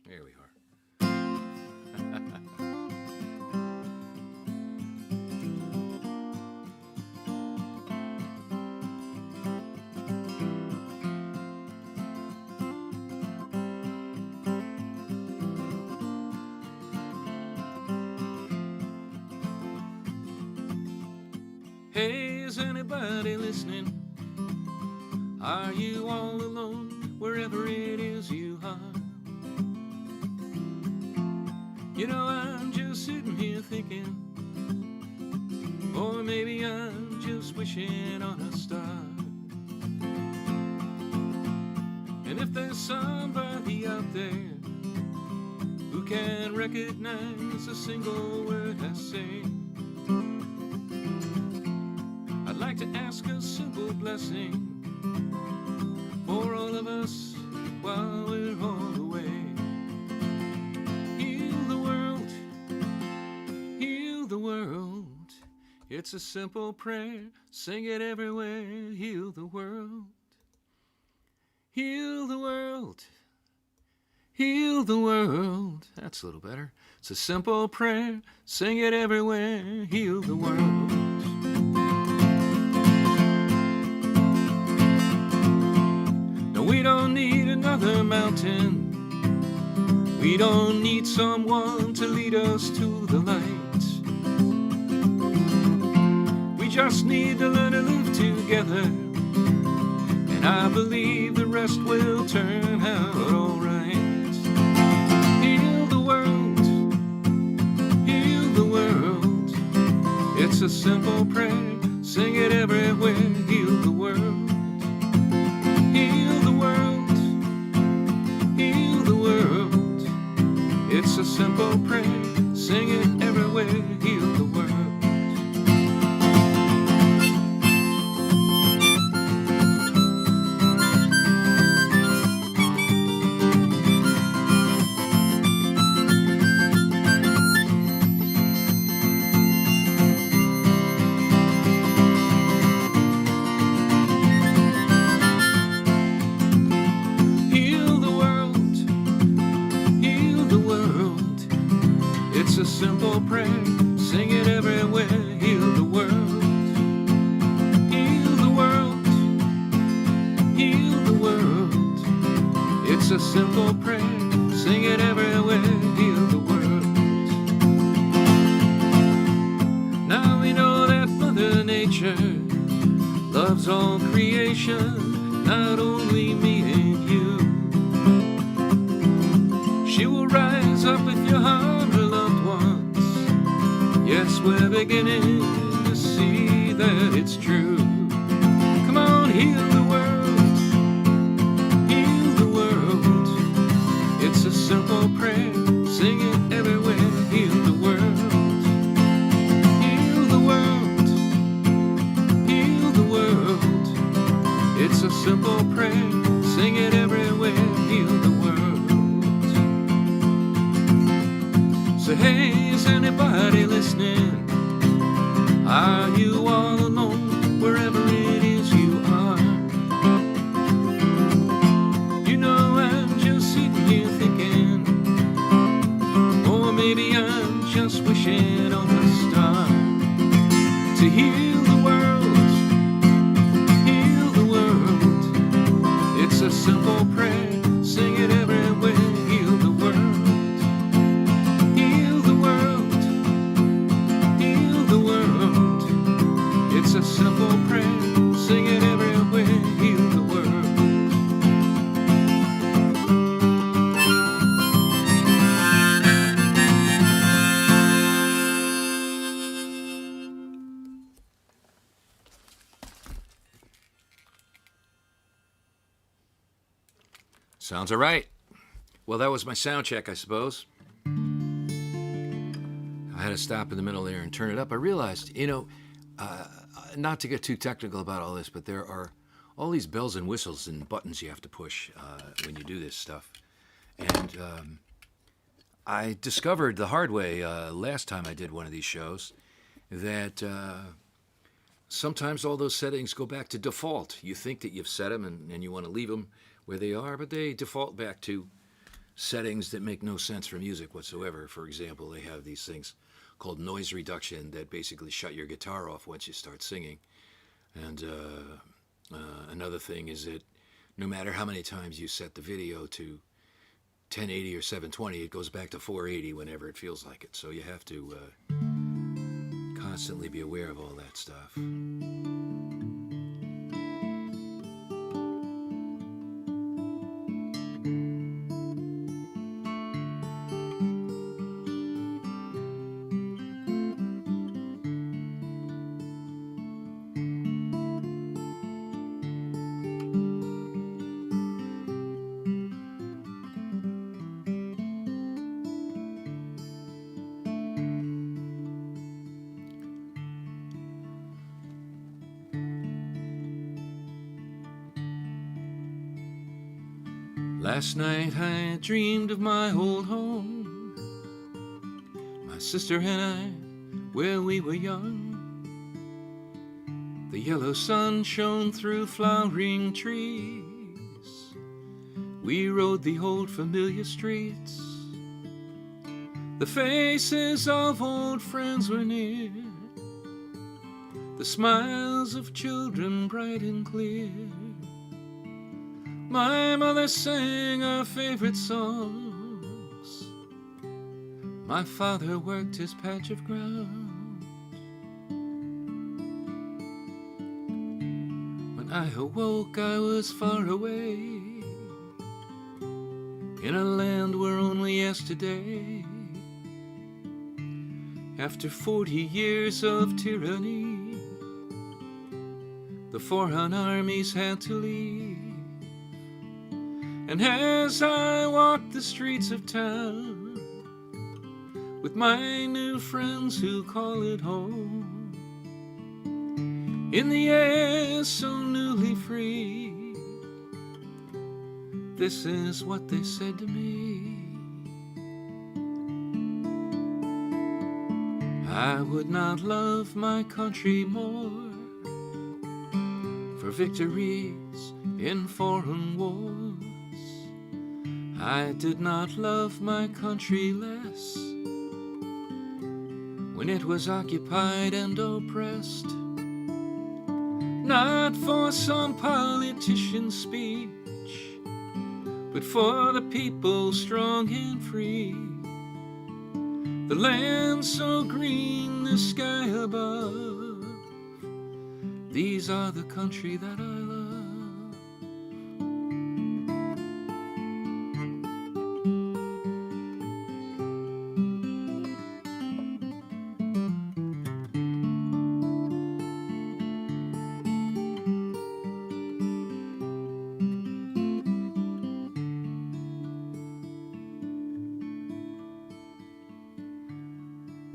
Here we are. Hey, is anybody listening? Are you all alone wherever it is you are? You know, I'm just sitting here thinking, or maybe I'm just wishing on a star. And if there's somebody out there who can recognize a single word I say, I'd like to ask a simple blessing for all of us while we're all away. Heal the world, heal the world. It's a simple prayer, sing it everywhere. Heal the world, heal the world, heal the world. That's a little better. It's a simple prayer, sing it everywhere. Heal the world. We don't need another mountain. We don't need someone to lead us to the light. We just need to learn to live together, and I believe the rest will turn out alright. Heal the world, heal the world. It's a simple prayer, sing it everywhere. Heal the world. Heal the world, heal the world. It's a simple prayer, sing it everywhere. Heal the world. It's a simple prayer, sing it everywhere. Heal the world, heal the world, heal the world. It's a simple prayer, sing it everywhere. Heal the world. Now we know that Mother Nature loves all creation, not only me and you. She will rise up if you harm her loved ones. Yes, we're beginning to see that it's true. Come on, heal the world, heal the world. It's a simple prayer, sing it everywhere. Heal the world, heal the world, heal the world. It's a simple prayer, sing it everywhere. Heal the world. So hey, is anybody listening? Are you all alone wherever it is you are? You know, I'm just sitting here thinking, or maybe I'm just wishing on a star to heal the world, heal the world. It's a simple prayer, sing it everywhere. Heal the world. It's a simple prayer, sing it everywhere. Heal the world. Sounds all right. Well, that was my sound check, I suppose. I had to stop in the middle there and turn it up. I realized, not to get too technical about all this, but there are all these bells and whistles and buttons you have to push when you do this stuff. And I discovered the hard way last time I did one of these shows that sometimes all those settings go back to default. You think that you've set them and you want to leave them where they are, but they default back to settings that make no sense for music whatsoever. For example, they have these things called noise reduction that basically shut your guitar off once you start singing. And another thing is that no matter how many times you set the video to 1080 or 720, it goes back to 480 whenever it feels like it. So you have to constantly be aware of all that stuff. Last night I dreamed of my old home, my sister and I, where we were young. The yellow sun shone through flowering trees. We rode the old familiar streets. The faces of old friends were near, the smiles of children bright and clear. My mother sang our favorite songs. My father worked his patch of ground. When I awoke, I was far away, in a land where only yesterday, after 40 years of tyranny, the foreign armies had to leave. And as I walked the streets of town with my new friends who call it home, in the air so newly free, this is what they said to me. I would not love my country more for victories in foreign wars. I did not love my country less when it was occupied and oppressed, not for some politician's speech, but for the people strong and free. The land so green, the sky above, these are the country that I love.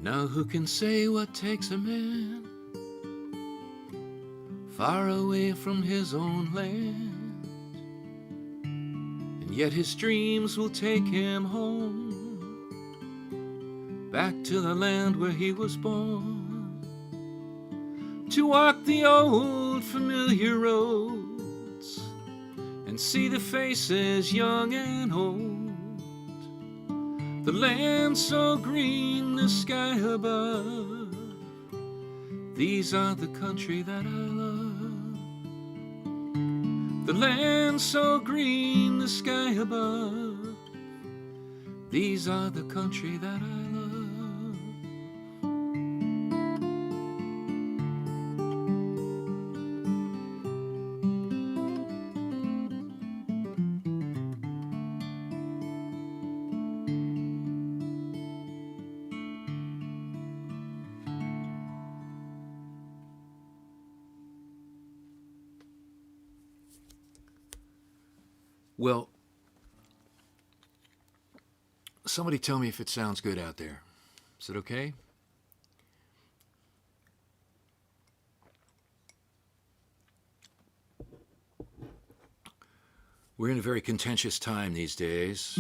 Now who can say what takes a man far away from his own land, and yet his dreams will take him home, back to the land where he was born, to walk the old familiar roads and see the faces young and old. The land so green, the sky above, these are the country that I love. The land so green, the sky above, these are the country that I love. Well, somebody tell me if it sounds good out there. Is it okay? We're in a very contentious time these days.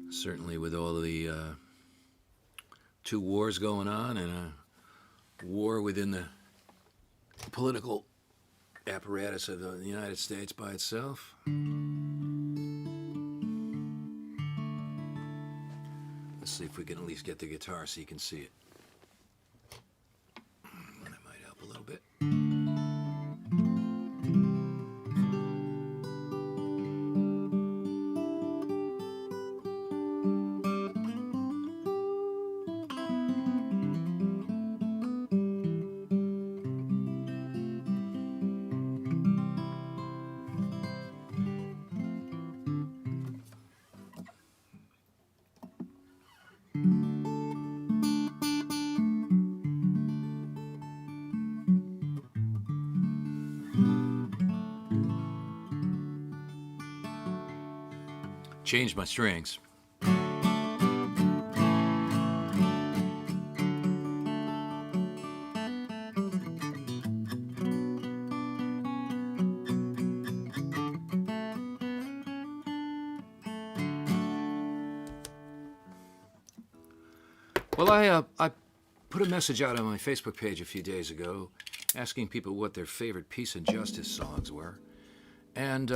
Certainly with all the two wars going on and a war within the political apparatus of the United States by itself. Let's see if we can at least get the guitar so you can see it. That might help a little bit. Changed my strings. Well, I put a message out on my Facebook page a few days ago asking people what their favorite peace and justice songs were. And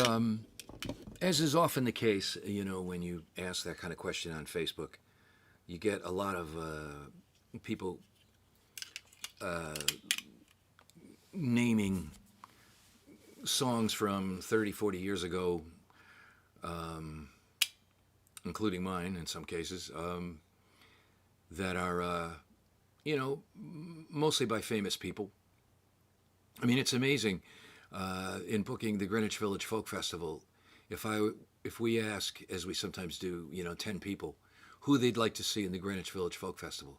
as is often the case, you know, when you ask that kind of question on Facebook, you get a lot of people naming songs from 30, 40 years ago, including mine in some cases, that are, you know, mostly by famous people. I mean, it's amazing. In booking the Greenwich Village Folk Festival, if we ask, as we sometimes do, you know, 10 people who they'd like to see in the Greenwich Village Folk Festival,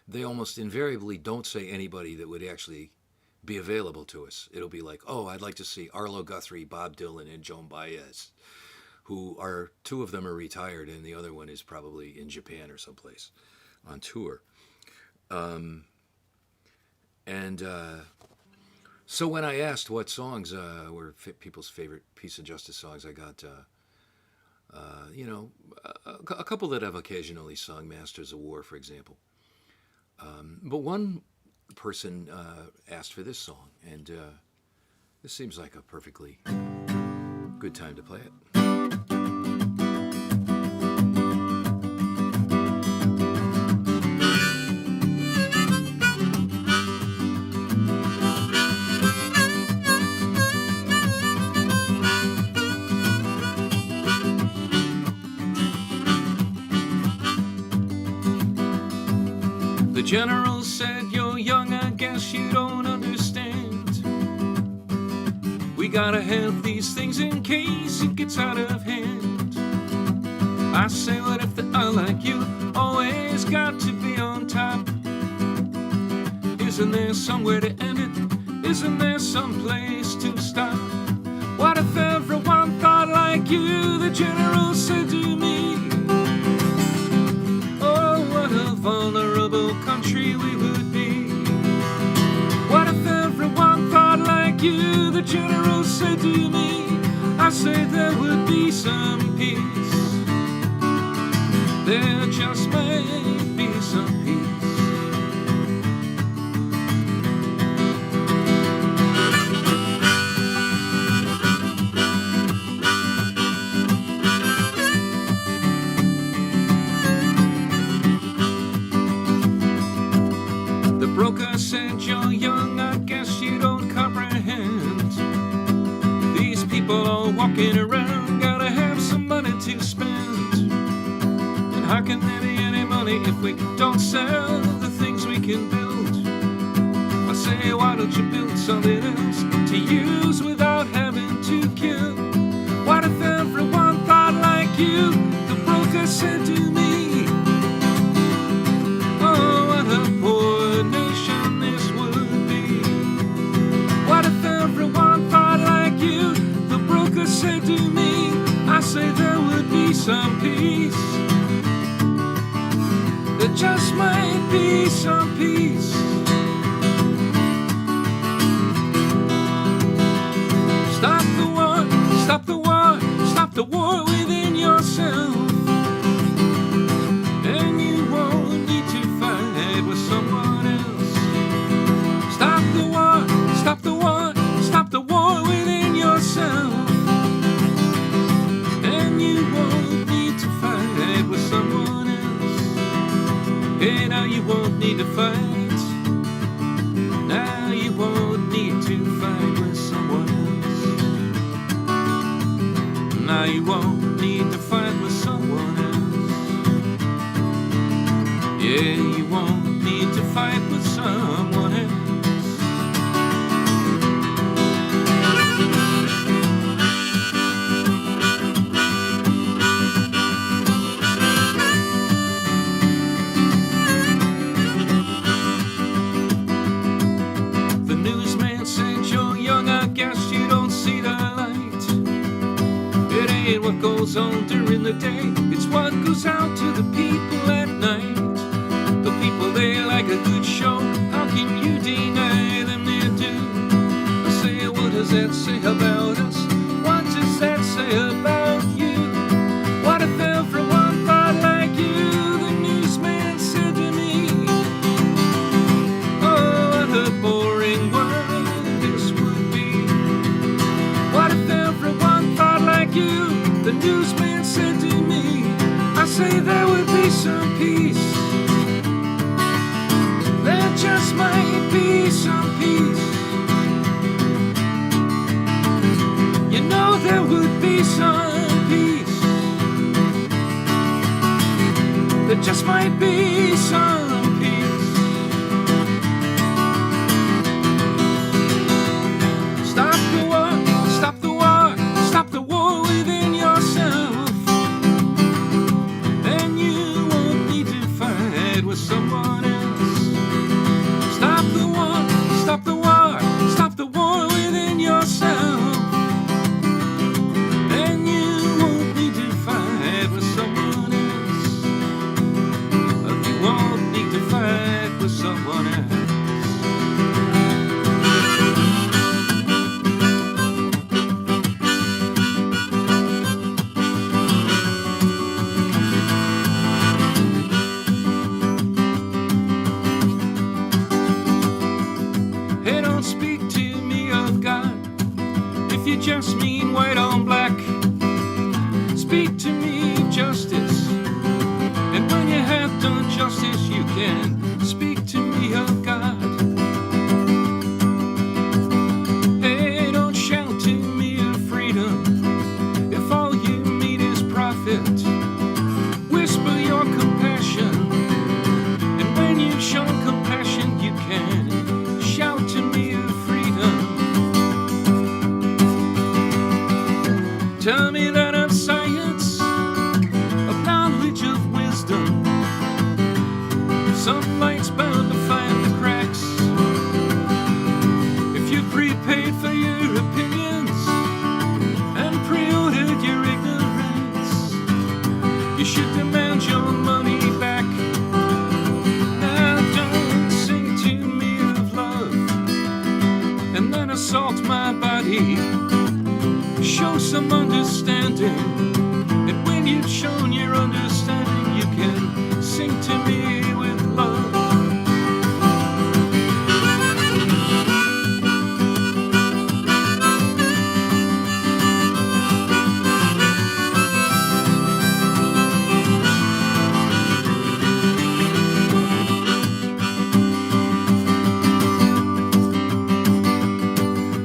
they almost invariably don't say anybody that would actually be available to us. It'll be like, oh, I'd like to see Arlo Guthrie, Bob Dylan, and Joan Baez, who are, two of them are retired, and the other one is probably in Japan or someplace on tour. So when I asked what songs were people's favorite peace and justice songs, I got, you know, a couple that I've occasionally sung, Masters of War, for example. But one person asked for this song, and this seems like a perfectly good time to play it. The general said, you're young, I guess you don't understand. We gotta have these things in case it gets out of hand. I say, what if they are like you, always got to be on top? Isn't there somewhere to end it? Isn't there some place to stop? What if everyone thought like you, the general said to me? What a vulnerable country we would be. What if everyone thought like you, the general said to me? I say there would be some peace. There just might be some peace. Broker said, you're young, I guess you don't comprehend. These people all walking around, gotta have some money to spend. And how can there be any money if we don't sell the things we can build? I say, why don't you build something else to use without having to kill? What if everyone thought like you? The broker said to me. Oh, what a poor nation this would be. What if everyone thought like you? The broker said to me. I say there would be some peace. There just might be some peace. Stop the war, stop the war, stop the war within yourself. And you won't need to fight with someone else. Stop the war, stop the war, stop the war within yourself. And you won't need to fight with someone else. you won't need to fight. Now you won't need to fight with someone else. Now you won't need to fight with someone else. Yeah, you won't need to fight with someone else. What goes on during the day, it's what goes out to the people at night. The people, they like a good show. How can you deny them their due? I say, what does that say about us? What does that say about you? What if everyone thought like you? The newsman said to me, oh, what a boring world this would be. What if everyone thought like you? The newsman said to me, I say there would be some peace. There just might be some peace. You know there would be some peace. There just might be some peace. Stop the war, stop the war, stop the war within yourself. Then you won't need to fight with someone else. Stop the war, stop the war, stop the war within yourself. Then you won't need to fight with someone else. You won't need to fight with someone else. Hey, don't speak to me of God if you just mean white on black. Speak to me of justice, and when you have done justice, you can speak to me of God. Hey, don't shout to me of freedom if all you mean is profit. Whisper your compassion, and when you've shown compassion, you can shout to me of freedom. Tell me that of science, of knowledge, of wisdom, some light's bound to find the cracks. If you prepaid for your opinions and pre-ordered your ignorance, you should demand your money back. Now don't sing to me of love and then assault my body. Show some understanding, and when you've shown your understanding, you can sing to me with love.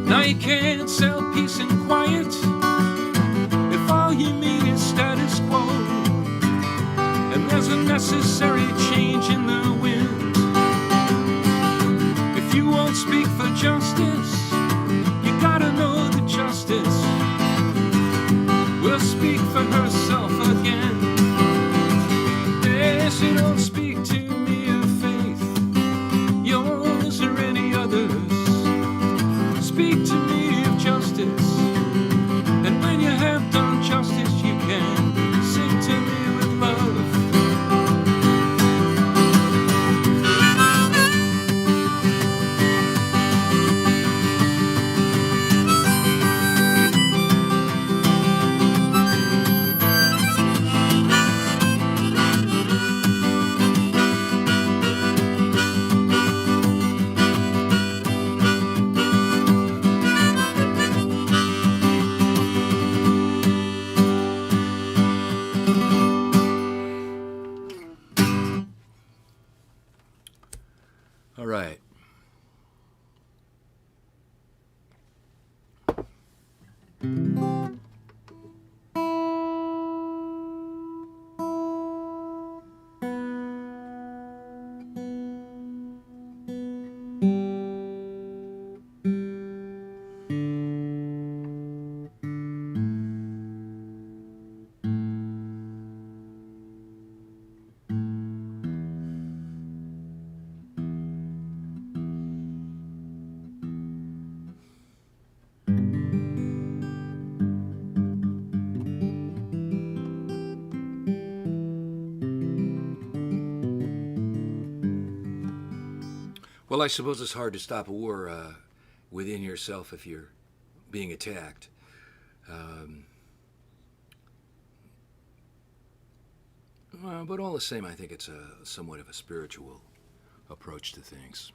Now you can't sell peace and quiet if all you mean is status quo, and there's a necessary change in the wind. If you won't speak for justice, you gotta know that justice will speak for herself again. Yes, you don't speak to me of faith, yours or any others. Speak to me of justice, and when you have done justice, you can sing to me with love. right. Well, I suppose it's hard to stop a war within yourself if you're being attacked. Um, but all the same, I think it's a somewhat of a spiritual approach to things.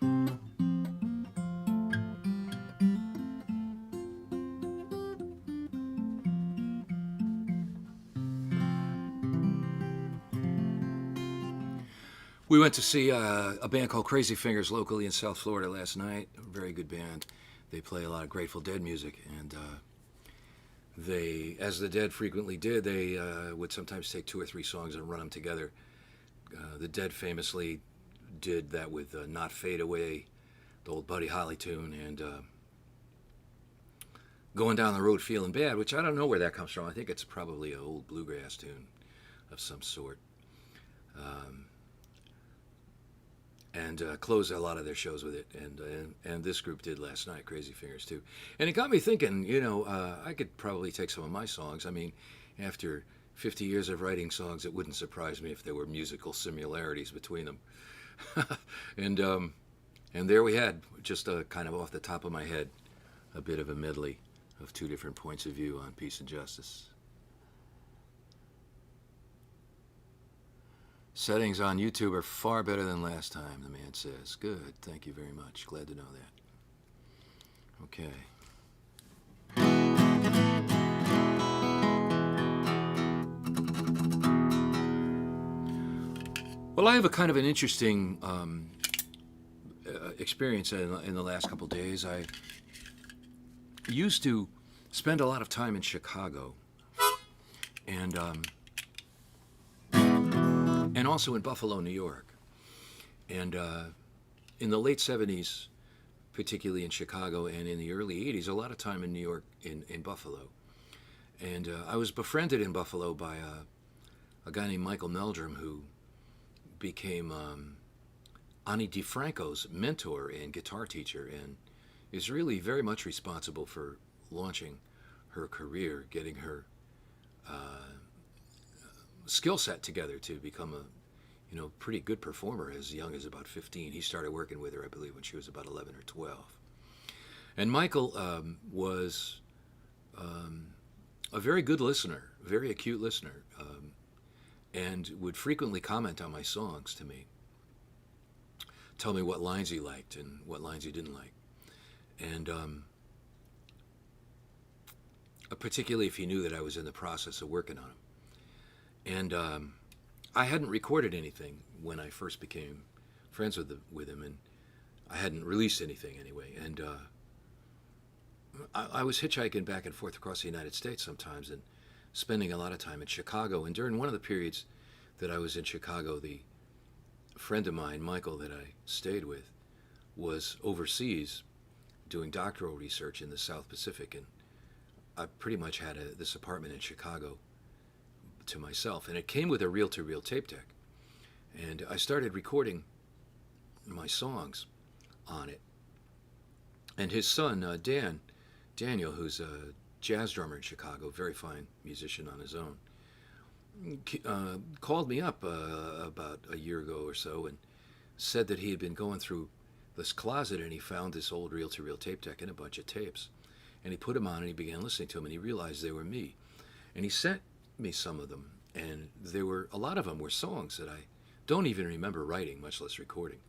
We went to see a band called Crazy Fingers locally in South Florida last night. A very good band. They play a lot of Grateful Dead music, and they, as the Dead frequently did, they would sometimes take 2 or 3 songs and run them together. The Dead famously did that with "Not Fade Away," the old Buddy Holly tune, and "Going Down the Road Feeling Bad," which I don't know where that comes from. I think it's probably an old bluegrass tune of some sort. And close a lot of their shows with it, and this group did last night, Crazy Fingers too. And it got me thinking, I could probably take some of my songs. I mean, after 50 years of writing songs, it wouldn't surprise me if there were musical similarities between them. And there we had, just kind of off the top of my head, a bit of a medley of 2 different points of view on peace and justice. Settings on YouTube are far better than last time, the man says. Good, thank you very much. Glad to know that. Okay. Well, I have a kind of an interesting experience in the last couple days. I used to spend a lot of time in Chicago, and also in Buffalo, New York. And in the late 70s, particularly in Chicago, and in the early 80s, a lot of time in New York, in Buffalo. And I was befriended in Buffalo by a guy named Michael Meldrum, who became Ani DiFranco's mentor and guitar teacher, and is really very much responsible for launching her career, getting her skill set together to become a pretty good performer as young as about 15. He started working with her, I believe, when she was about 11 or 12. And Michael was a very good listener, very acute listener, and would frequently comment on my songs to me, tell me what lines he liked and what lines he didn't like. And particularly if he knew that I was in the process of working on them. And I hadn't recorded anything when I first became friends with him, and I hadn't released anything anyway. And I was hitchhiking back and forth across the United States sometimes, and spending a lot of time in Chicago. And during one of the periods that I was in Chicago, the friend of mine, Michael, that I stayed with, was overseas doing doctoral research in the South Pacific, and I pretty much had this apartment in Chicago to myself, and it came with a reel-to-reel tape deck, and I started recording my songs on it. And his son, Daniel, who's a jazz drummer in Chicago, very fine musician on his own, called me up about a year ago or so and said that he had been going through this closet and he found this old reel-to-reel tape deck and a bunch of tapes, and he put them on and he began listening to them, and he realized they were me, and he sent me some of them, and a lot of them were songs that I don't even remember writing, much less recording.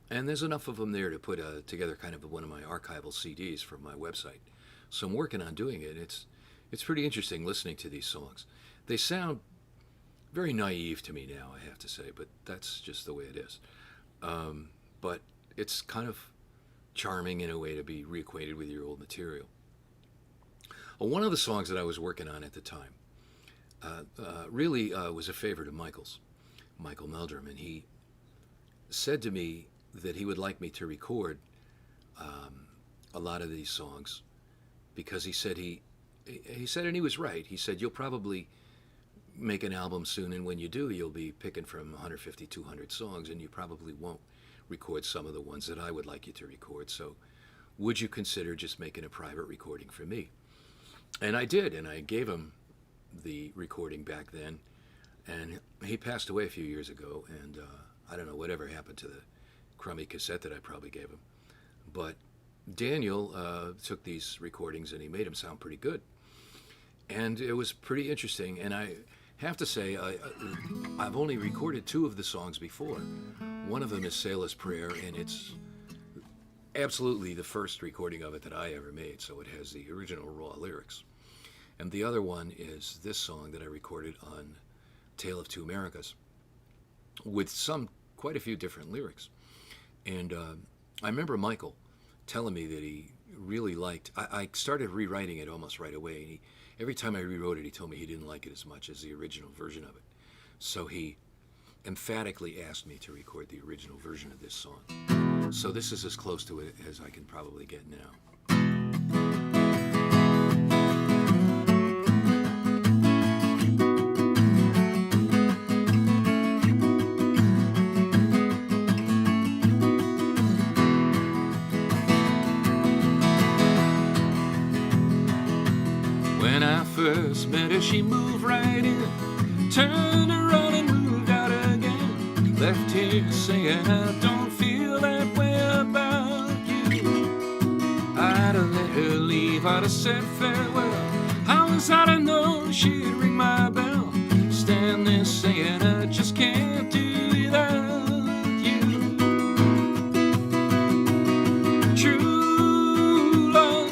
And there's enough of them there to put together kind of one of my archival CDs from my website. So I'm working on doing it. It's pretty interesting listening to these songs. They sound very naive to me now, I have to say, but that's just the way it is. but it's kind of charming in a way to be reacquainted with your old material. One of the songs that I was working on at the time really was a favorite of Michael's, Michael Meldrum, and he said to me that he would like me to record a lot of these songs because he said and he was right. He said, you'll probably make an album soon, and when you do, you'll be picking from 150, 200 songs, and you probably won't record some of the ones that I would like you to record. So would you consider just making a private recording for me? And I did, and I gave him the recording back then, and he passed away a few years ago, and I don't know whatever happened to the crummy cassette that I probably gave him. But Daniel took these recordings and he made them sound pretty good. And it was pretty interesting, and I have to say, I've only recorded 2 of the songs before. One of them is Sailor's Prayer, and it's absolutely the first recording of it that I ever made, so it has the original raw lyrics. And the other one is this song that I recorded on Tale of Two Americas, with quite a few different lyrics. And I remember Michael telling me that he really liked, I started rewriting it almost right away, and every time I rewrote it, he told me he didn't like it as much as the original version of it. So he emphatically asked me to record the original version of this song. So this is as close to it as I can probably get now. When I first met her, she moved right in, turned around and moved out again. Left here saying I don't feel that way about you. I'd have let her leave, I'd have said farewell. How was I to know she'd ring my bell? Stand there saying I just can't do without you. True love,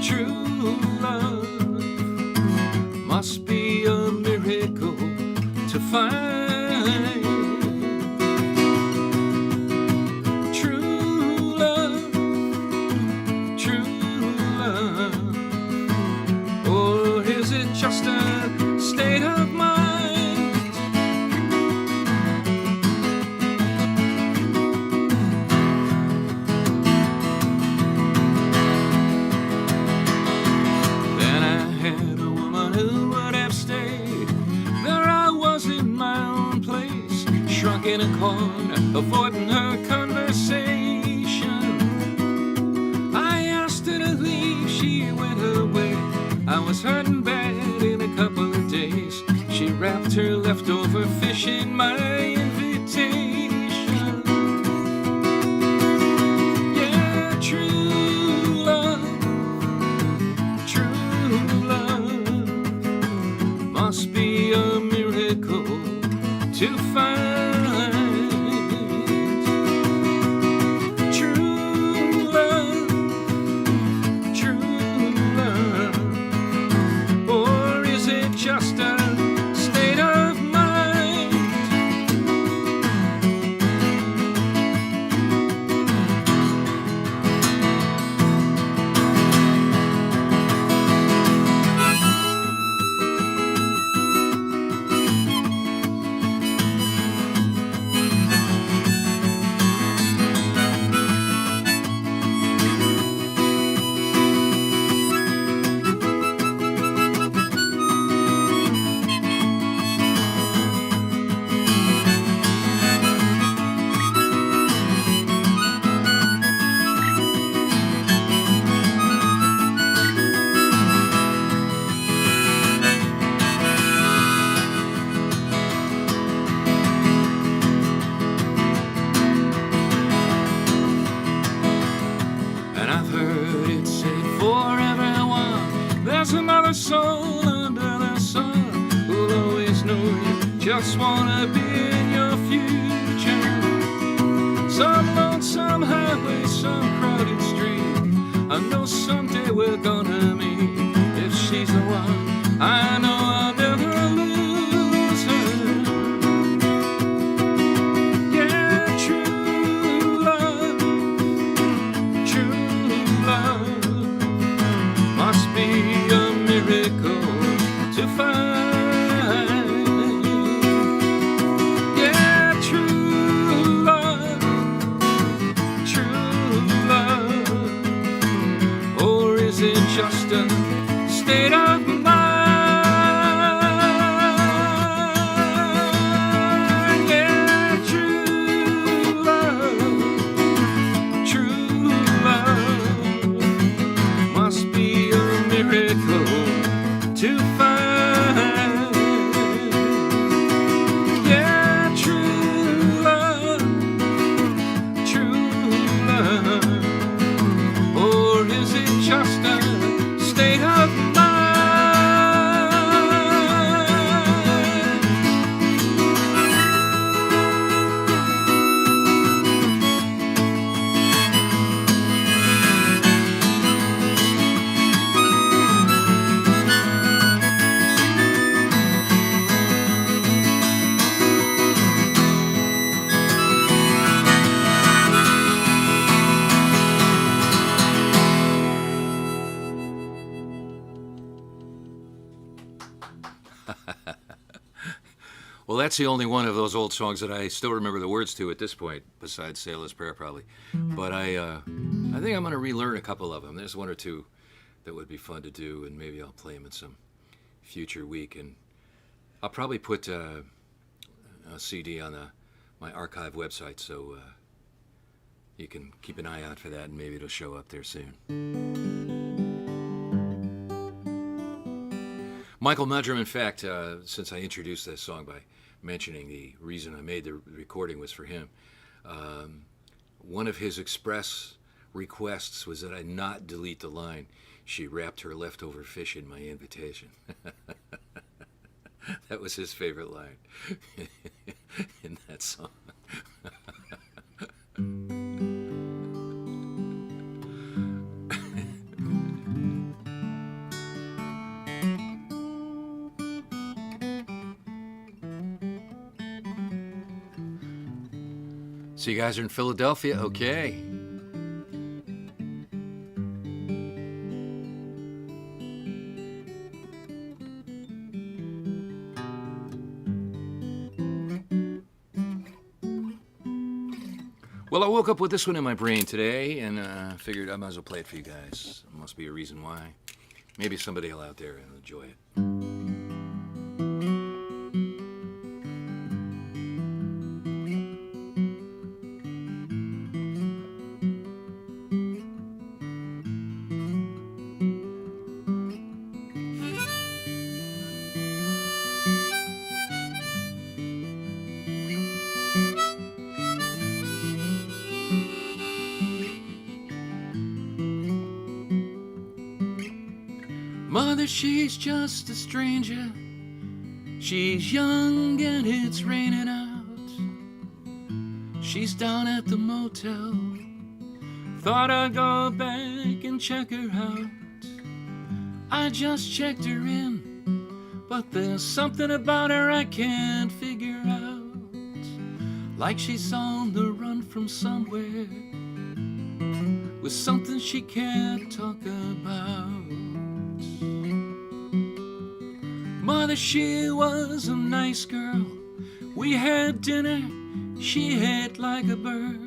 true love must be a miracle to find. True love, or is it just a state of mind? Then I had a woman who would have stayed. There I was in my own place, shrunk in a corner, avoiding her conversation. I asked her to leave, she went her way. I was hurting bad in a couple of days. She wrapped her leftover fish in my invitation. Yeah, true love must be a miracle to find. True love, or is it just a state of mind? And I've heard it said for everyone, there's another soul under the sun who'll always know you just wanna be in your future. Some lonesome highway, some crowded street, I know someday we're gonna meet. If she's the one, I know I'll never lose her. Yeah, true just a state of mind. Yeah, true love must be a miracle to find. Yeah, true love, or is it just a state of mind? Well, that's the only one of those old songs that I still remember the words to at this point, besides Sailor's Prayer, probably. But I think I'm going to relearn a couple of them. There's one or two that would be fun to do, and maybe I'll play them in some future week. And I'll probably put a CD on my archive website, so you can keep an eye out for that, and maybe it'll show up there soon. Michael Mudrum, in fact, since I introduced this song by mentioning the reason I made the recording was for him, one of his express requests was that I not delete the line, "She wrapped her leftover fish in my invitation." That was his favorite line in that song. So you guys are in Philadelphia? Okay. Well, I woke up with this one in my brain today, and figured I might as well play it for you guys. There must be a reason why. Maybe somebody out there will enjoy it. Mother, she's just a stranger. She's young and it's raining out. She's down at the motel. Thought I'd go back and check her out. I just checked her in, but there's something about her I can't figure out. Like she's on the run from somewhere, with something she can't talk about. Mother, she was a nice girl. We had dinner, she ate like a bird.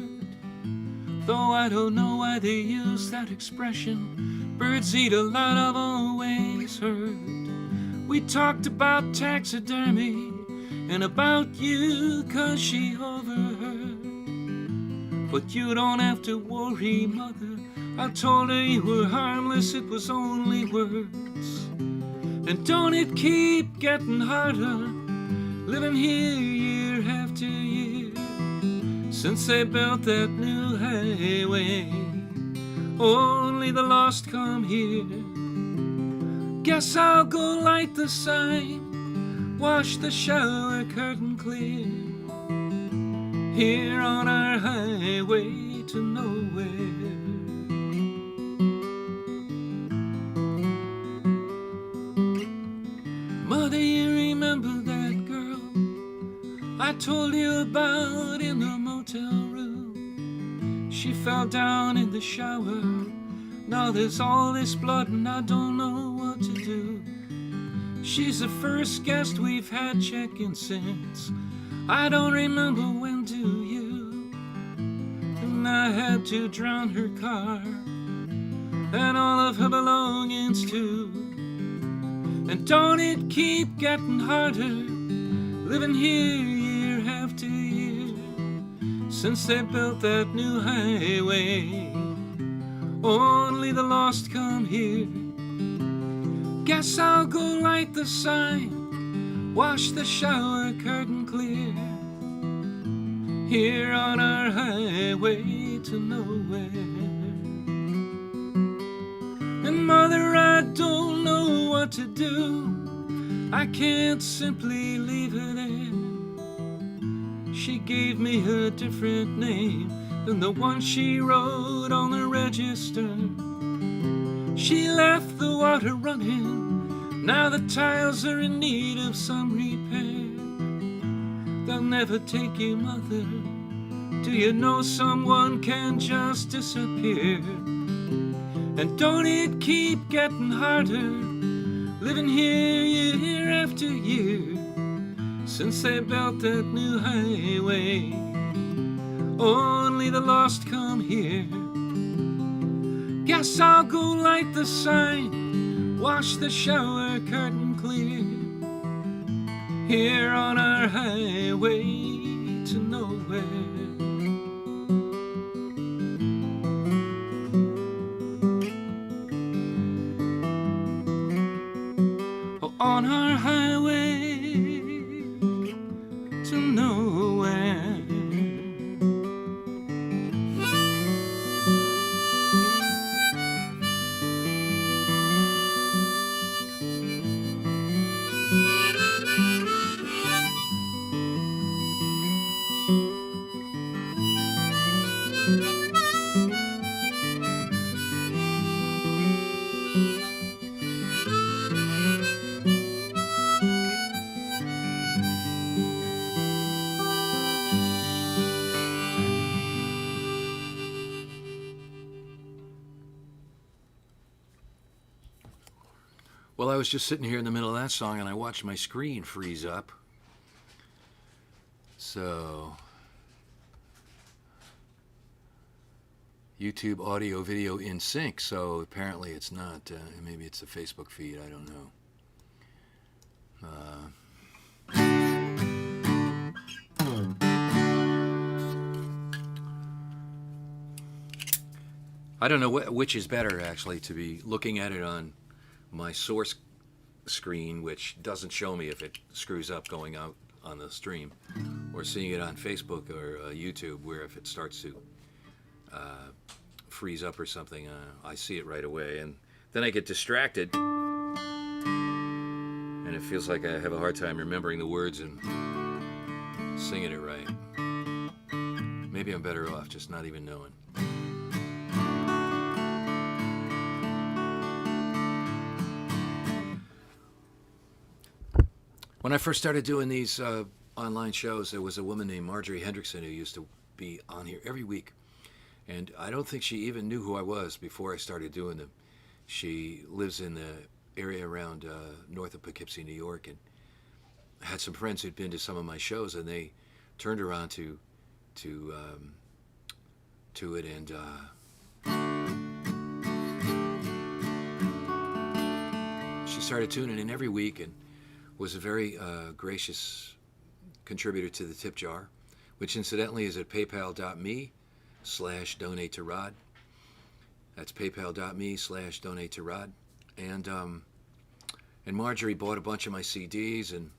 Though I don't know why they use that expression. Birds eat a lot, I've always heard. We talked about taxidermy and about you, 'cause she overheard. But you don't have to worry, Mother. I told her you were harmless, it was only words. And don't it keep getting harder, living here year after year, since they built that new highway. Only the lost come here. Guess I'll go light the sign, wash the shower curtain clear, here on our highway to nowhere. Mother, you remember that girl I told you about in the motel room? She fell down in the shower. Now there's all this blood and I don't know what to do. She's the first guest we've had check-in since. I don't remember when, do you? And I had to drown her car. and all of her belongings too. And don't it keep getting harder, living here year after year, since they built that new highway. Only the lost come here. Guess I'll go light the sign, wash the shower curtain clear, here on our highway to nowhere. And mother, I don't know what to do, I can't simply leave her there. She gave me a different name than the one she wrote on the register. She left the water running, now the tiles are in need of some repair. They'll never take you, mother, do you know someone can just disappear? And don't it keep getting harder, living here year after year, since they built that new highway. Only the lost come here. Guess I'll go light the sign, wash the shower curtain clear, here on our highway to nowhere. Oh, on our highway to nowhere. Well, I was just sitting here in the middle of that song and I watched my screen freeze up. So, YouTube audio video in sync. So apparently it's not, maybe it's a Facebook feed, I don't know. I don't know which is better, actually, to be looking at it on my source screen, which doesn't show me if it screws up going out on the stream, or seeing it on Facebook or YouTube, where if it starts to freeze up or something, I see it right away, and then I get distracted, and it feels like I have a hard time remembering the words and singing it right. Maybe I'm better off just not even knowing. When I first started doing these online shows, there was a woman named Marjorie Hendrickson who used to be on here every week. And I don't think she even knew who I was before I started doing them. She lives in the area around north of Poughkeepsie, New York, and I had some friends who'd been to some of my shows, and they turned her on to it, and she started tuning in every week, and was a very gracious contributor to the tip jar, which incidentally is at paypal.me/donate to Rod. That's paypal.me/donate to Rod. And Marjorie bought a bunch of my CDs, and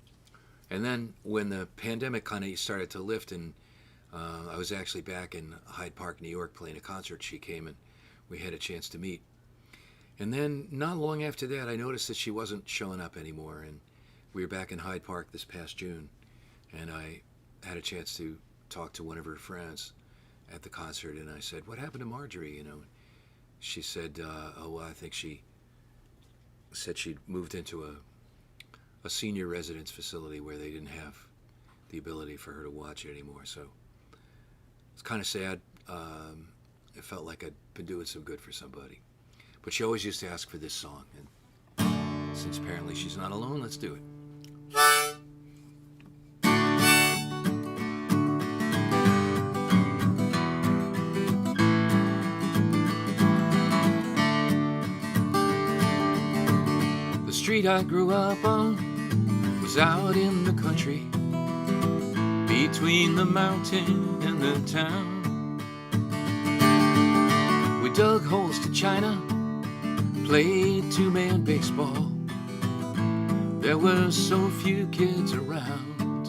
then when the pandemic kind of started to lift, and I was actually back in Hyde Park, New York, playing a concert, she came and we had a chance to meet. And then not long after that, I noticed that she wasn't showing up anymore, and we were back in Hyde Park this past June, and I had a chance to talk to one of her friends at the concert, and I said, "What happened to Marjorie?" You know, she said, "Oh, well, I think she said she'd moved into a senior residence facility where they didn't have the ability for her to watch it anymore." So it's kind of sad. It felt like I'd been doing some good for somebody. But she always used to ask for this song, and since apparently she's not alone, let's do it. street I grew up on was out in the country, between the mountain and the town. We dug holes to China, played two-man baseball. There were so few kids around.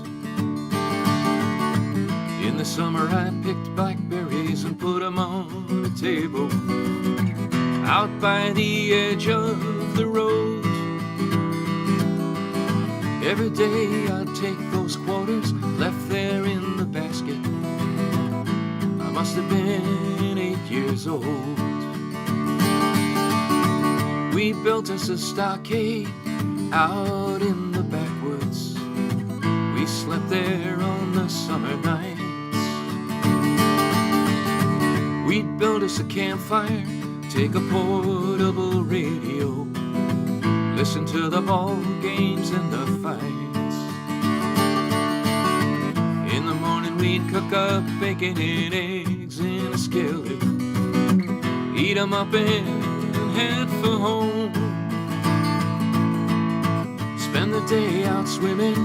In the summer I picked blackberries and put them on a table out by the edge of the road. Every day I'd take those quarters left there in the basket. I must have been 8 years old. We built us a stockade out in the backwoods. We slept there on the summer nights. We'd build us a campfire, take a portable radio, listen to the ball games and the fights. In the morning we'd cook up bacon and eggs in a skillet, eat 'em up and head for home. Spend the day out swimming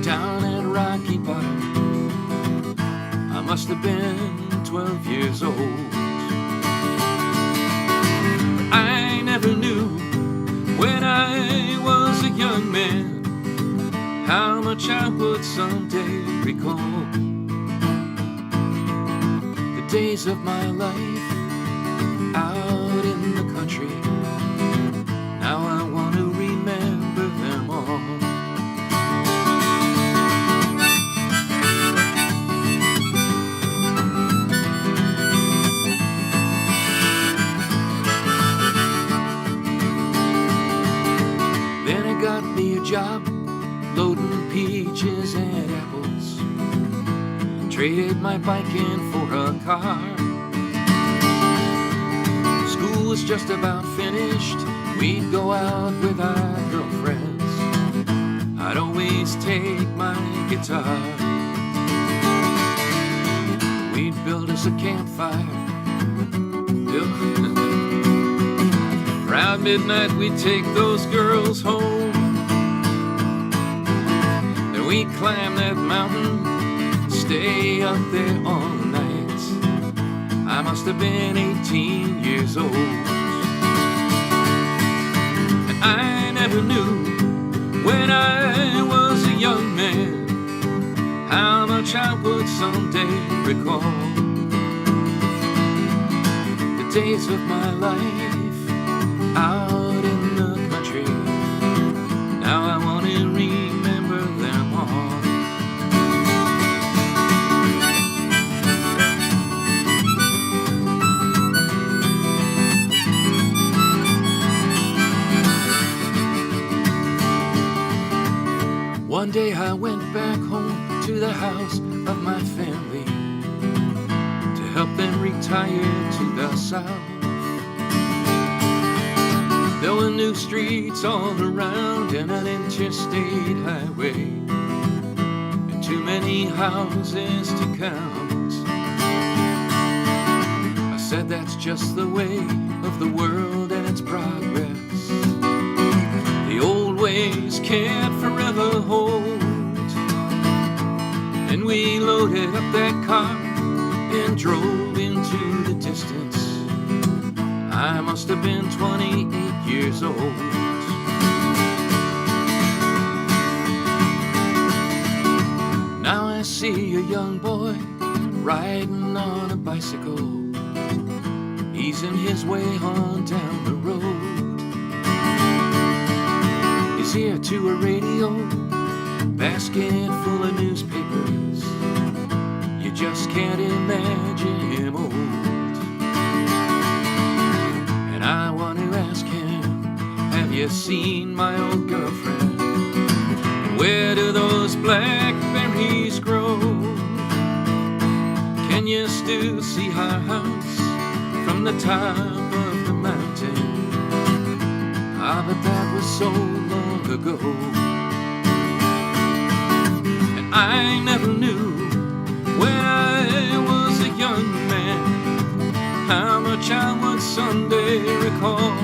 down at Rocky Bottom. I must have been 12 years old. But I never knew when I was a young man how much I would someday recall. The days of my life out in the country, now I want to remember them all. Then I got me a job loading peaches and apples, traded my bike in for a car. School was just about finished, we'd go out with our girlfriends. I'd always take my guitar. We'd build us a campfire. Around midnight we'd take those girls home. Then we'd climb that mountain, stay up there all night. I must have been 18 years old. And I never knew when I was a young man how much I would someday recall. The days of my life out in the country, now I want to remember them all. One day I went back home to the house of my family to help them retire to the south. There were new streets all around and an interstate highway, and too many houses to count. I said that's just the way of the world and its progress. The old ways can't forever hold. And we loaded up that car and drove into the distance. I must have been 28 years old. Now I see a young boy riding on a bicycle, easing his way on down the road. His ear to a radio, basket full of newspapers. You just can't imagine him old. And I want to ask him, have you seen my old girlfriend? Where do those blackberries grow? Can you still see her house from the top of the mountain? Ah, but that was so long ago. And I never knew when I was a young man how much I would someday recall.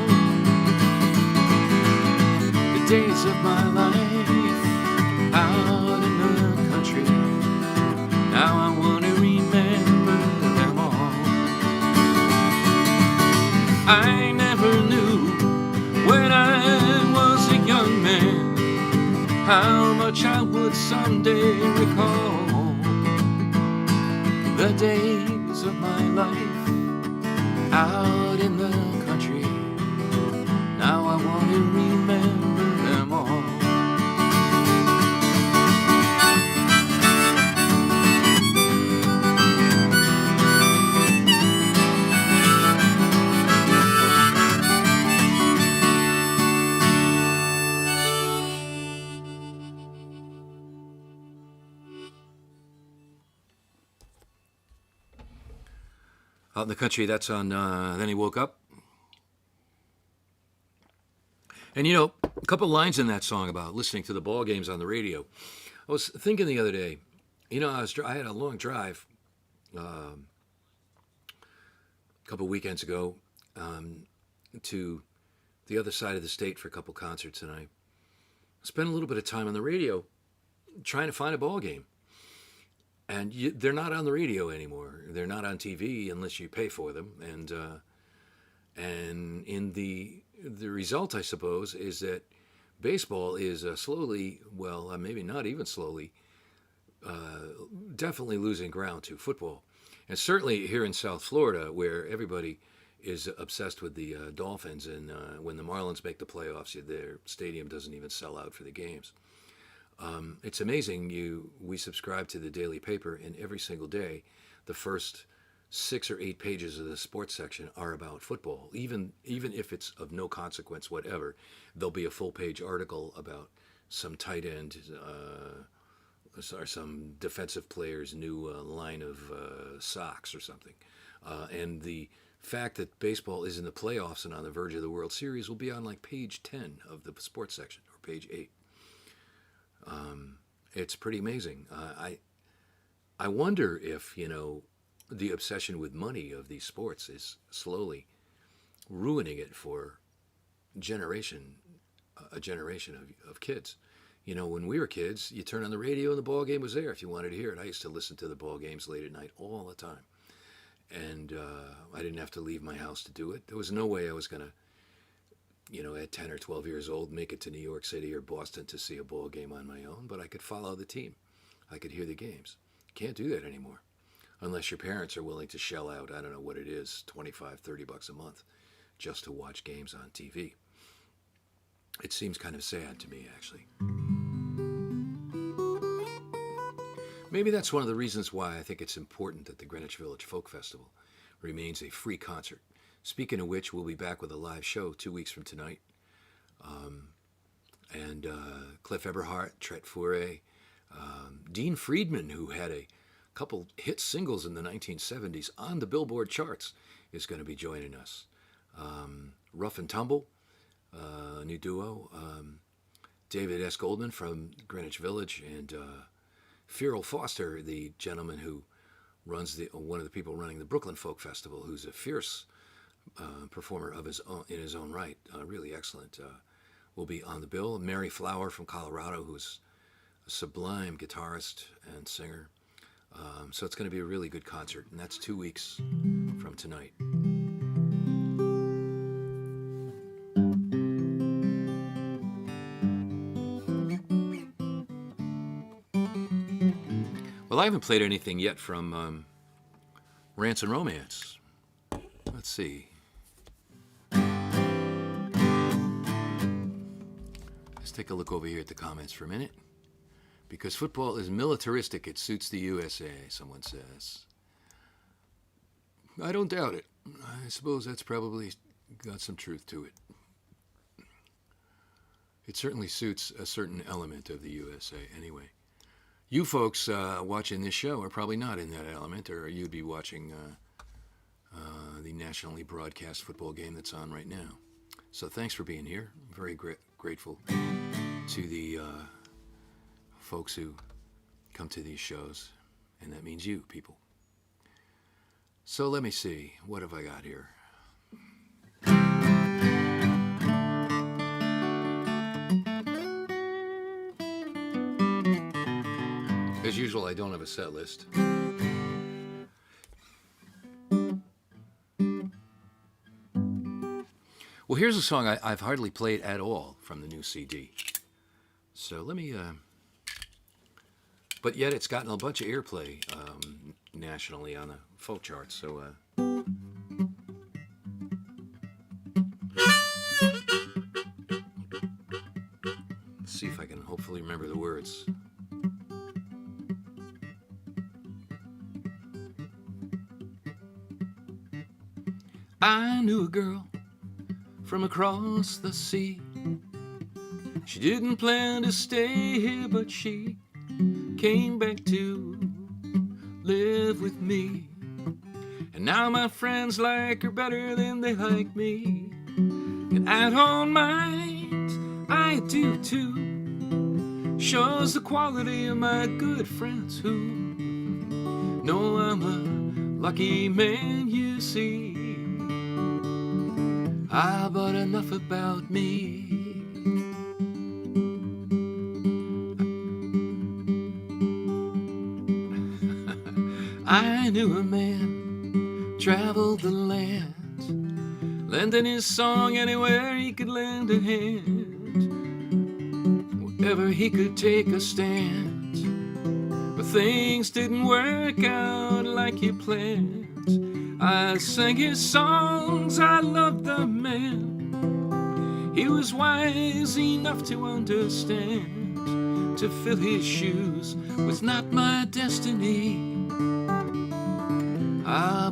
which I would someday recall the days of my life out in the country. Now I want to remember them all. Out in the country, that's on Then He Woke Up. And you know, a couple lines in that song about listening to the ball games on the radio. I was thinking the other day, you know, I had a long drive a couple weekends ago to the other side of the state for a couple concerts, and I spent a little bit of time on the radio trying to find a ball game. And they're not on the radio anymore. They're not on TV unless you pay for them. And in the result, I suppose, is that baseball is slowly, well, maybe not even slowly, definitely losing ground to football. And certainly here in South Florida, where everybody is obsessed with the Dolphins, and when the Marlins make the playoffs, their stadium doesn't even sell out for the games. It's amazing. We subscribe to the daily paper, and every single day, the first 6 or 8 pages of the sports section are about football. Even if it's of no consequence whatever, there'll be a full-page article about some tight end or some defensive player's new line of socks or something. And the fact that baseball is in the playoffs and on the verge of the World Series will be on like page 10 of the sports section, or page 8. It's pretty amazing. I wonder if, you know, the obsession with money of these sports is slowly ruining it for a generation of kids. You know, when we were kids, you turn on the radio and the ball game was there if you wanted to hear it. I used to listen to the ball games late at night all the time. And I didn't have to leave my house to do it. There was no way I was going to, you know, at 10 or 12 years old, make it to New York City or Boston to see a ball game on my own, but I could follow the team. I could hear the games. Can't do that anymore. Unless your parents are willing to shell out, I don't know what it is, $25, $30 a month just to watch games on TV. It seems kind of sad to me, actually. Maybe that's one of the reasons why I think it's important that the Greenwich Village Folk Festival remains a free concert. Speaking of which, we'll be back with a live show 2 weeks from tonight. And Cliff Eberhardt, Tret Fourré, Dean Friedman, who had a couple hit singles in the 1970s on the Billboard charts, is going to be joining us. Rough and Tumble, a new duo. David S. Goldman from Greenwich Village, and Farrell Foster, the gentleman who runs one of the people running the Brooklyn Folk Festival, who's a fierce performer of his own, in his own right, really excellent, will be on the bill. Mary Flower from Colorado, who's a sublime guitarist and singer. So it's going to be a really good concert, and that's 2 weeks from tonight. Well, I haven't played anything yet from Rants and Romance. Let's see. Let's take a look over here at the comments for a minute. Because football is militaristic, it suits the USA, someone says. I don't doubt it. I suppose that's probably got some truth to it. It certainly suits a certain element of the USA anyway. You folks watching this show are probably not in that element, or you'd be watching the nationally broadcast football game that's on right now. So thanks for being here. I'm very grateful to the folks who come to these shows, and that means you people. So let me see, what have I got here? As usual, I don't have a set list. Well, here's a song I've hardly played at all from the new CD. So let me but yet it's gotten a bunch of airplay nationally on the folk charts. So let's see if I can hopefully remember the words. I knew a girl from across the sea. She didn't plan to stay here, but she came back to live with me. And now my friends like her better than they like me. And I don't mind, I do too. Shows the quality of my good friends who know I'm a lucky man, you see. But enough about me. I knew a man traveled the land, lending his song anywhere he could lend a hand, wherever he could take a stand. But things didn't work out like he planned. I sang his songs, I loved the man. He was wise enough to understand. To fill his shoes was not my destiny.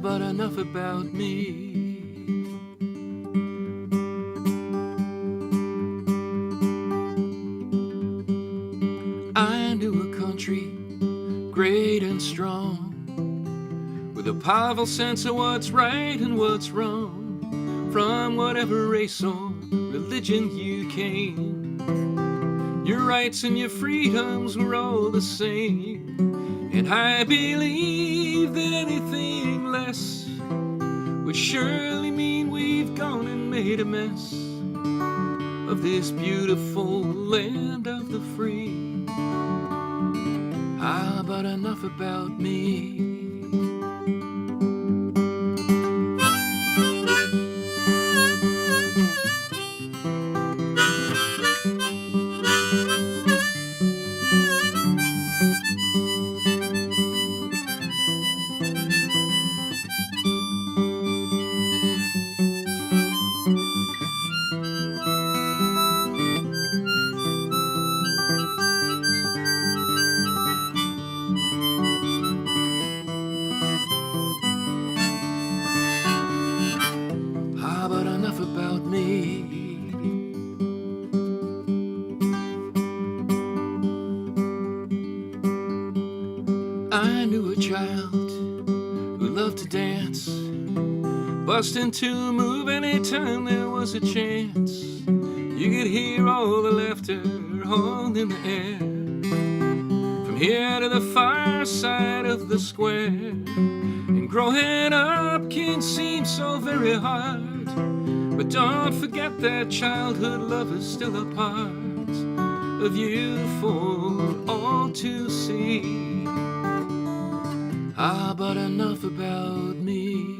But enough about me. I knew a country great and strong, with a powerful sense of what's right and what's wrong. From whatever race or religion you came, your rights and your freedoms were all the same. And I believe that anything less would surely mean we've gone and made a mess of this beautiful land of the free. But enough about me. But enough about me. I knew a child who loved to dance, bust into a move anytime there was a chance. You could hear all the laughter all in the air, from here to the far side of the square. And growing up can seem so very hard, but don't forget that childhood love is still a part of you for all to see. But enough about me.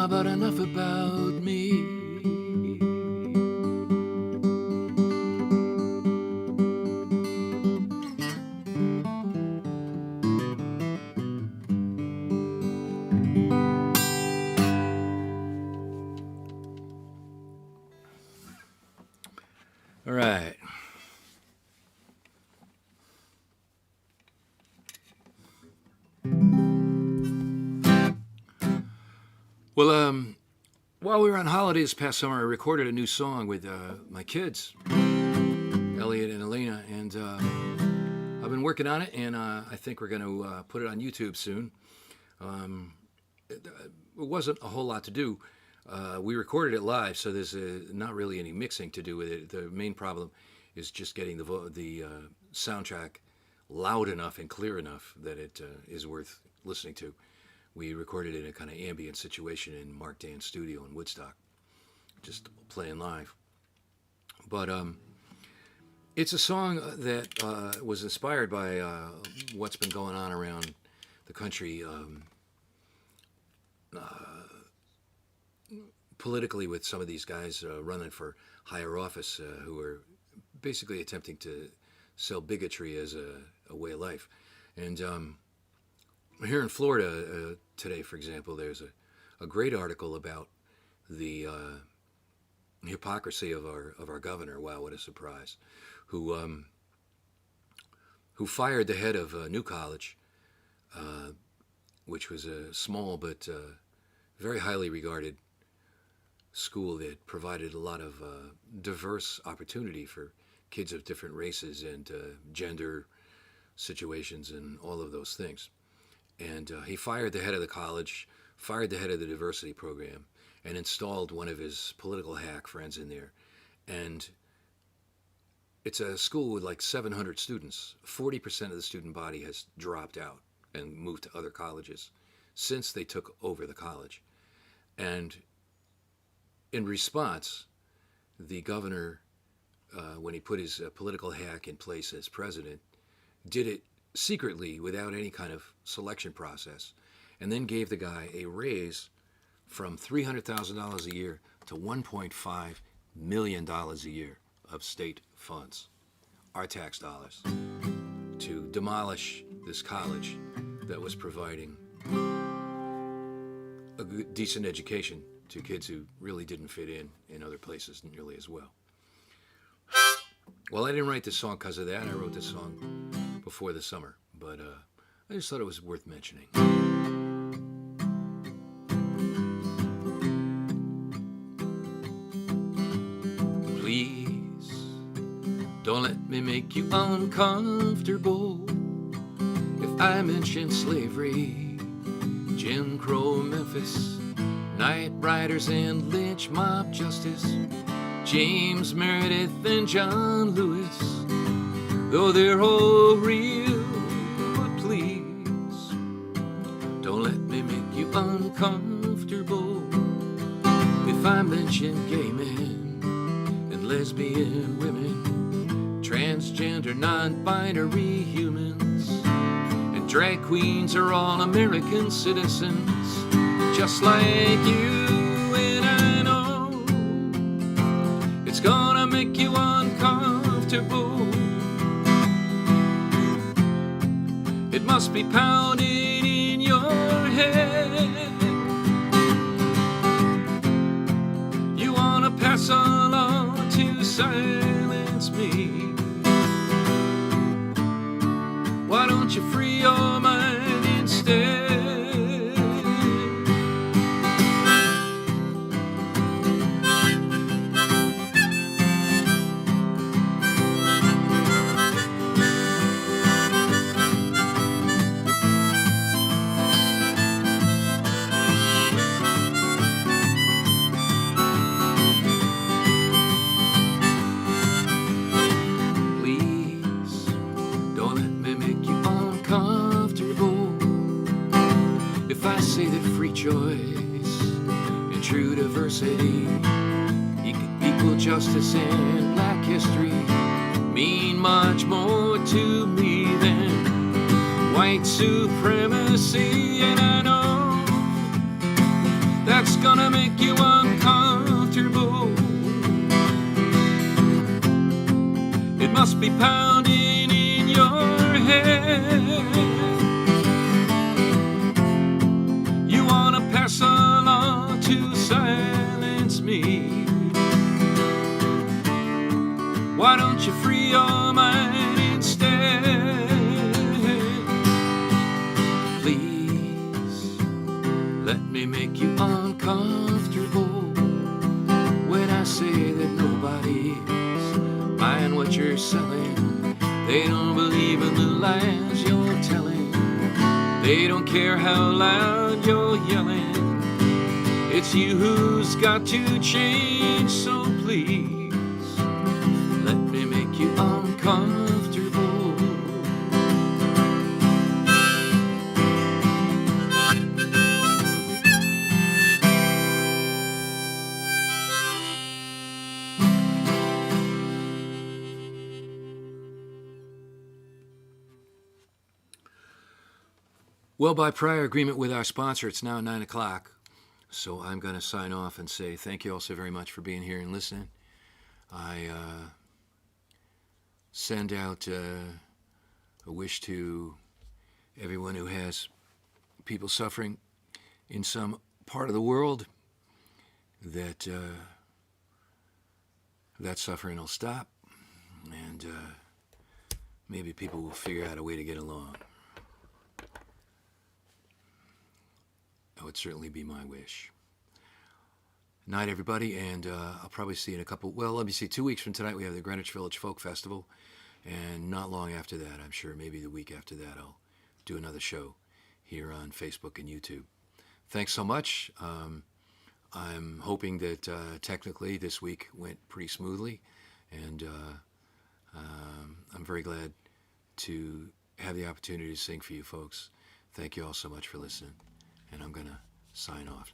But enough about me. All right. Well, while we were on holiday this past summer, I recorded a new song with my kids, Elliot and Elena, and I've been working on it, and I think we're going to put it on YouTube soon. It wasn't a whole lot to do. We recorded it live, so there's not really any mixing to do with it. The main problem is just getting the soundtrack loud enough and clear enough that it is worth listening to. We recorded it in a kind of ambient situation in Mark Dan's studio in Woodstock, just playing live. But It's a song that was inspired by what's been going on around the country politically with some of these guys running for higher office who are basically attempting to sell bigotry as a way of life. And here in Florida today, for example, there's a great article about the hypocrisy of our governor. Wow, what a surprise! Who fired the head of a new college, which was a small but very highly regarded school that provided a lot of diverse opportunity for kids of different races and gender situations and all of those things. And he fired the head of the college, fired the head of the diversity program, and installed one of his political hack friends in there. And it's a school with like 700 students. 40% of the student body has dropped out and moved to other colleges since they took over the college. And in response, the governor, when he put his political hack in place as president, did it secretly without any kind of selection process, and then gave the guy a raise from $300,000 a year to $1.5 million a year of state funds, our tax dollars, to demolish this college that was providing a good, decent education to kids who really didn't fit in other places nearly as well. Well, I didn't write this song because of that. I wrote this song before the summer, but I just thought it was worth mentioning. Please don't let me make you uncomfortable if I mention slavery, Jim Crow, Memphis, night riders and lynch mob justice, James Meredith and John Lewis, though they're all real. But please don't let me make you uncomfortable if I mention gay men and lesbian women, transgender, non-binary humans, and drag queens are all American citizens, just like you. And I know it's gonna make you uncomfortable. It must be pounding in your head. You wanna pass a law to silence me. Why don't you free your mind instead? Say that free choice and true diversity, equal justice and black history mean much more to me than white supremacy. And I know that's gonna make you uncomfortable. It must be pounding in your head. Pass a law to silence me. Why don't you free your mind instead? Please let me make you uncomfortable when I say that nobody's buying what you're selling. They don't believe in the lies you're telling. They don't care how loud you're yelling. It's you who's got to change, so please let me make you uncomfortable. Well, by prior agreement with our sponsor, it's now 9 o'clock. So I'm going to sign off and say thank you all so very much for being here and listening. I send out a wish to everyone who has people suffering in some part of the world that that suffering will stop, and maybe people will figure out a way to get along. That would certainly be my wish. Night, everybody, and I'll probably see you in a couple, well, let me see, 2 weeks from tonight we have the Greenwich Village Folk Festival, and not long after that, I'm sure, maybe the week after that, I'll do another show here on Facebook and YouTube. Thanks so much. I'm hoping that technically this week went pretty smoothly, and I'm very glad to have the opportunity to sing for you folks. Thank you all so much for listening, and I'm going to sign off now.